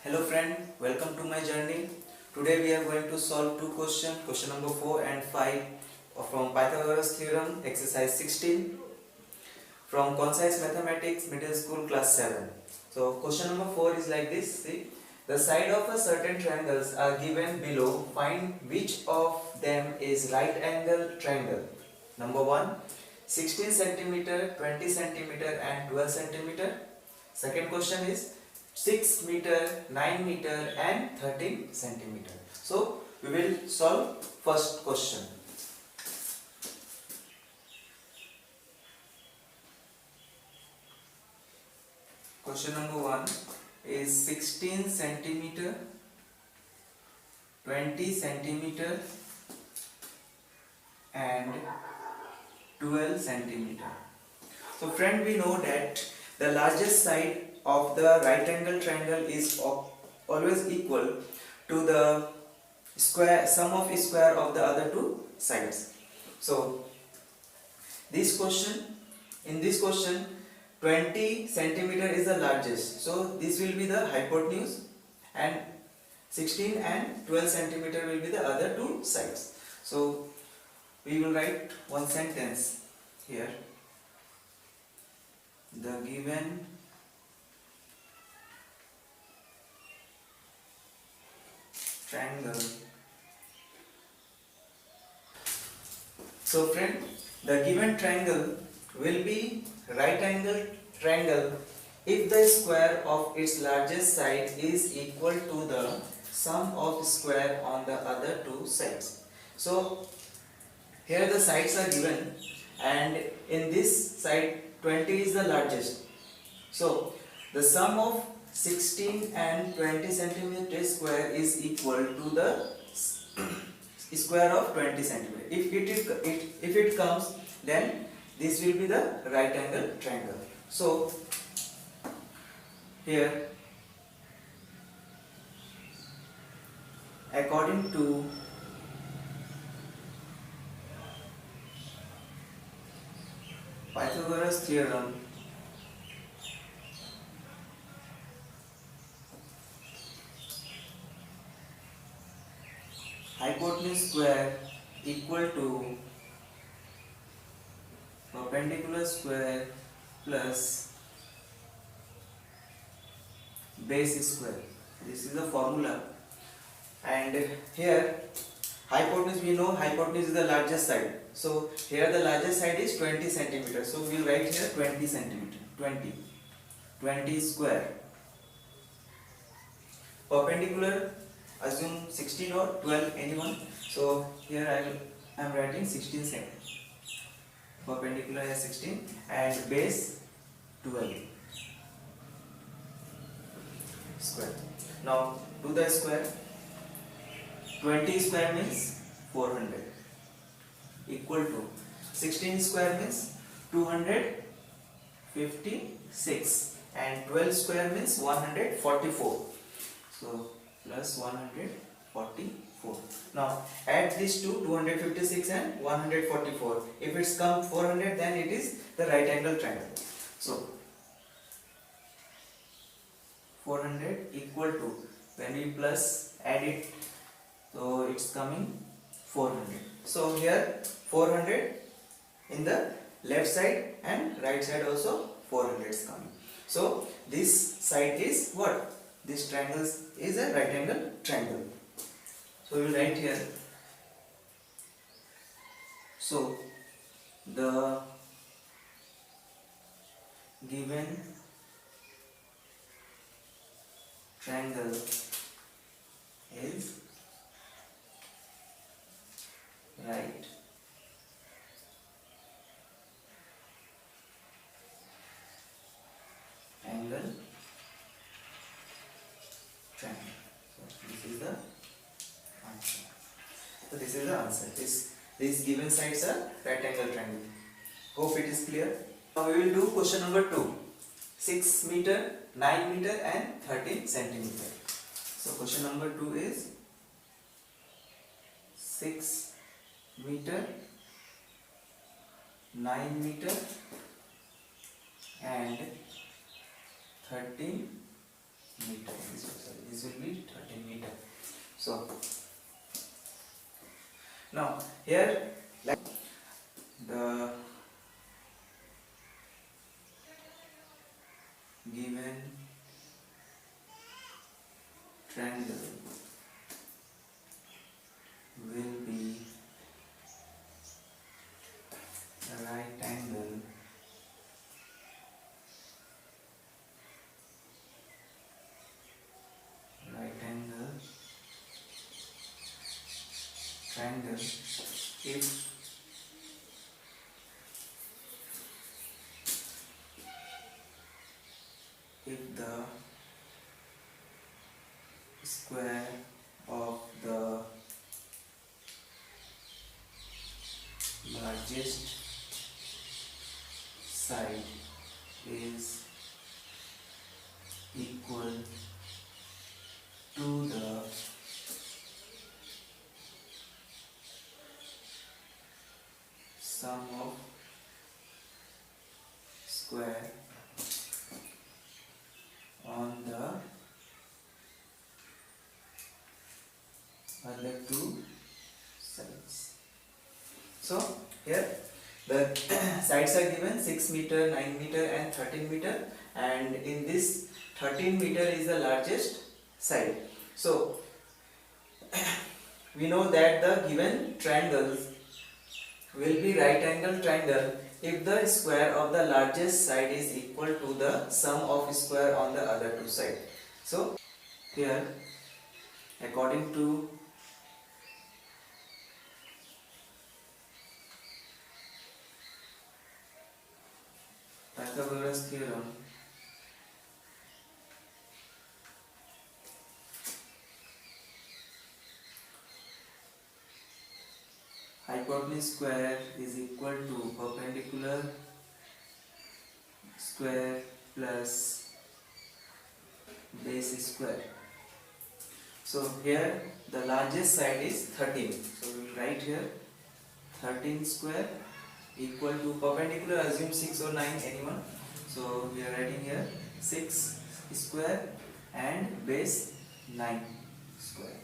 Hello friend, welcome to my journey. Today we are going to solve two questions, question number 4 and 5 from Pythagoras theorem, exercise 16 from Concise Mathematics, middle school, class 7. So question number 4 is like this, see. The side of a certain triangles are given below. Find which of them is right angle triangle. Number 1, 16 centimeter, 20 centimeter and 12 centimeter. Second question is 6 meter, 9 meter and 13 centimeter. So we will solve first question. Question number 1 is 16 centimeter, 20 centimeter and 12 centimeter. So friend, we know that the largest side of the right angle triangle is always equal to the sum of square of the other two sides. So in this question 20 centimeter is the largest, so this will be the hypotenuse, and 16 and 12 centimeter will be the other two sides. So we will write one sentence here. The given triangle. So friend, the given triangle will be right angle triangle if the square of its largest side is equal to the sum of square on the other two sides. So here the sides are given, and in this side 20 is the largest. So the sum of 16 and 20 centimeter square is equal to the square of 20 centimeter. If it comes, then this will be the right angle triangle. So here, according to Pythagoras theorem, hypotenuse square equal to perpendicular square plus base square. This is the formula. And here hypotenuse, we know hypotenuse is the largest side. So here the largest side is 20 centimeter. So we will write here 20 centimeter. 20 square. Perpendicular, assume 16 or 12, anyone. So here I am writing 16 centimeter. Perpendicular is 16 and base 12 square. Now do the square. 20 square means 400 equal to 16 square means 256 and 12 square means 144. So plus 144. Now add these two, 256 and 144. If it's come 400, then it is the right angle triangle. So 400 equal to, when we plus add it, so it's coming 400. So here 400 in the left side and right side also 400 is coming. So this side is what? This triangle is a right angle triangle. So we will write here. So the given triangle is right angle triangle. So this is the answer. So this is the answer. These given sides are right angle triangle. Hope it is clear. Now we will do question number 2. 6 meter, 9 meter and 13 centimeter. So question number 2 is 6 meter, 9 meter and 13 meter. This So now here the given triangle will be a right angle triangle if the square of the largest side is equal to the sum of square on the other two sides. So here the sides are given 6 meter, 9 meter and 13 meter, and in this 13 meter is the largest side. So we know that the given triangles will be right angle triangle if the square of the largest side is equal to the sum of square on the other two sides. So here, according to Pythagoras theorem, hypotenuse square is equal to perpendicular square plus base square. So here the largest side is 13. So we will write here 13 square equal to perpendicular, assume 6 or 9, anyone. So we are writing here 6 square and base 9 square.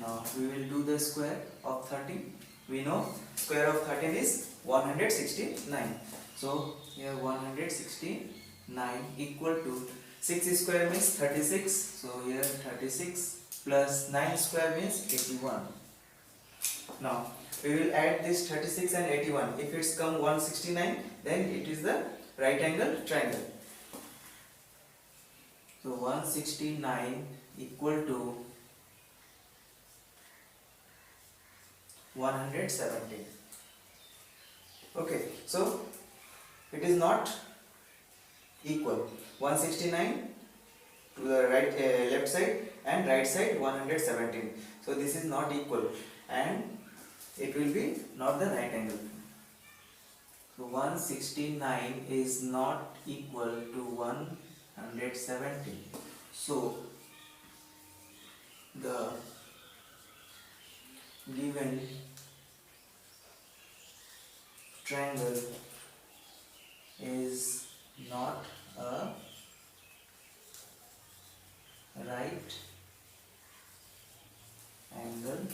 Now we will do the square of 13. We know square of 13 is 169. So here 169 equal to 6 square means 36. So here 36 plus 9 square means 81. Now we will add this 36 and 81. If it's come 169, then it is the right angle triangle. So 169 equal to 117. Okay, so it is not equal. 169 to the right left side and right side 117. So this is not equal and it will be not the right angle. So 169 is not equal to 170. So the given triangle is not a right angle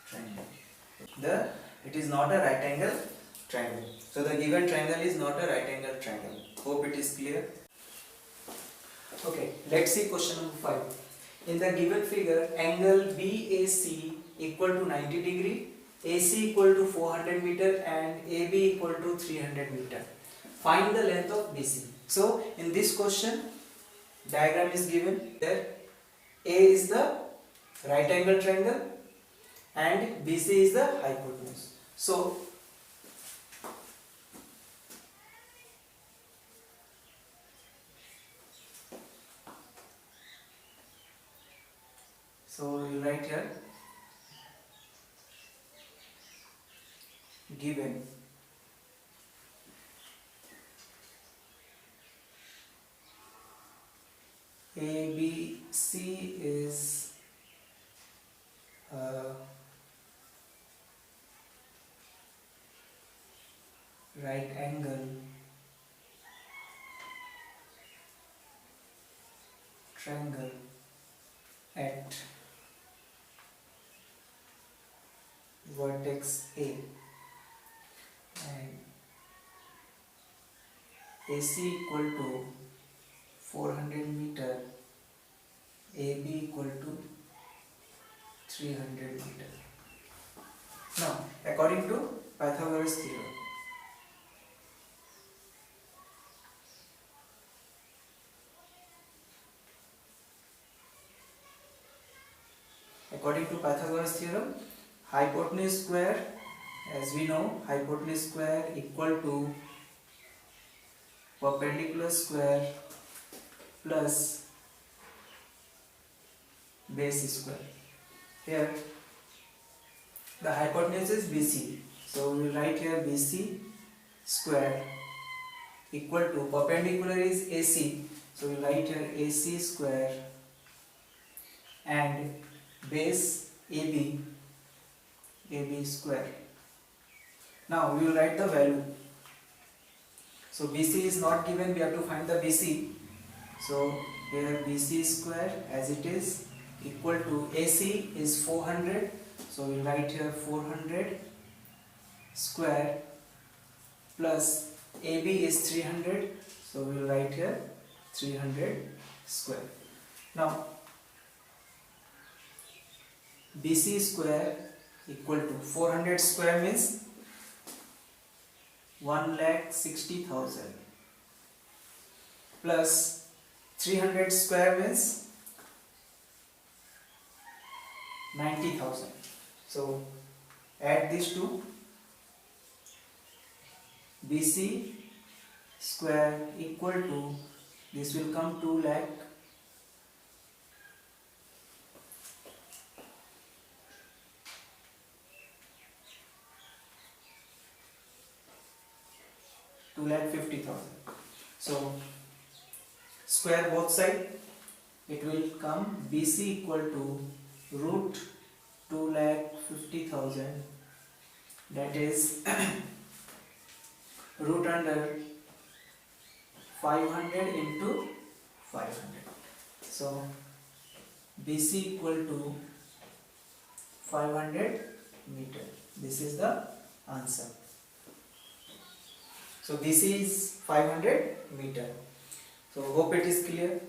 triangle. It is not a right angle triangle. So the given triangle is not a right angle triangle. Hope it is clear. Okay, let's see question number 5. In the given figure, angle BAC equal to 90 degree, AC equal to 400 meter and AB equal to 300 meter. Find the length of BC. So in this question, diagram is given there. A is the right angle triangle and BC is the hypotenuse. So you write here given ABC is a right angle triangle at vertex A and AC equal to 400 meter, AB equal to 300 meter. Now, according to Pythagoras theorem, hypotenuse square, as we know, hypotenuse square equal to perpendicular square plus base square. Here the hypotenuse is BC, so we will write here BC square equal to perpendicular is AC, so we will write here AC square and base AB square. Now we will write the value. So BC is not given, we have to find the BC. So here BC square as it is equal to AC is 400, so we will write here 400 square plus AB is 300, so we will write here 300 square. Now BC square equal to 400 square means 1,60,000 plus 300 square means 90,000. So add these two. BC square equal to, this will come 2 lakh $2,50,000. So square both side, it will come BC equal to root 2,50,000, that is root under 500 into 500. So BC equal to 500 meter. This is the answer. So BC is 500 meter. So hope it is clear.